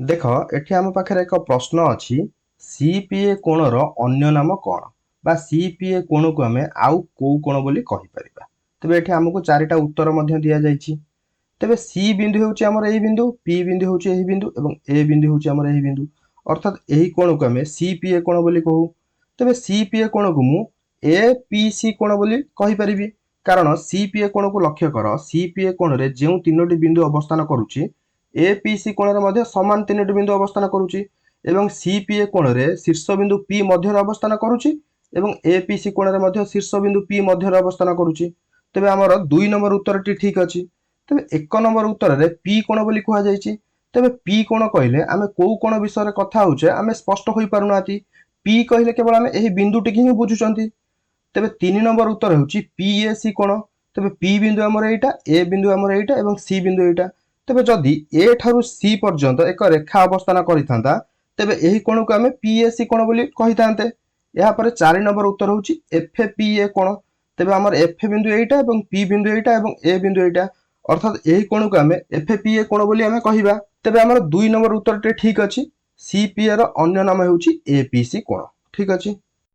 देख एठी आम पाखे एक प्रश्न अच्छी सीपीए कोणर अन्य नाम कौन बा सीपीए कोण को आम आउ को कोण बोली कहि परिबा। तेबे एठी हमकु चारिटा उत्तर मध्य दिया जाइछि। तेबे सी बिंदु होउछि हमर एही बिंदु, पी बिंदु होउछि एही बिंदु एवं ए बिंदु होउछि हमर एही बिंदु। अर्थात एही कोण को आम सीपीए कोण बोली कहू। तेबे सीपीए कोण को मु एपीसी कोण बोली कहि परिबी। कारण सीपीए कोण को लक्ष्य कर, सीपीए कोण रे जेउ तीनोटी बिंदु अवस्थान करूछि एपीसी कोण रे समान तीनोटी बिंदु अवस्थान करूछि एवं सीपीए कोण रे शीर्ष बिंदु पी मध्य अवस्थान करूछि एवं एपीसी कोण रे शीर्ष बिंदु पी मध्य अवस्थान करूछि। तेबे हमर 2 नंबर उत्तरटी ठीक अछि। तेबे 1 नंबर उत्तर रे पी कोण बोली कुहा जाइछि। तेबे पी कोण कहले आमे को कोण विषय रे कथा होउछे आमे स्पष्ट होई पारुनाती। पी कहले केवल आमे एही बिंदुटी ही बुझुचंती। तेबे 3 नंबर उत्तर होउछि पीएसी कोण। तेबे पी बिंदु हमर एटा, ए बिंदु हमर एटा एवं सी बिंदु एटा। तेबे जदि ए ठारू सी पर्यंत एक रेखा अवस्थान करिथांता तेबे एही कोण को आमे पीएसी कोण बोली कहिथांते। या परे 4 नंबर उत्तर होउछि एफपीए कोण। तेबे हमर एफ बिंदु एटा एवं पी बिंदु एटा एवं ए बिंदु एटा। अर्थात एही कोण को आमे एफपीए कोण बोली आमे कहिबा। तेबे हमर 2 नंबर उत्तरटे ठीक अछि। सीपीए रो अन्य नाम होउछि एपीसी कोण। ठीक अछि।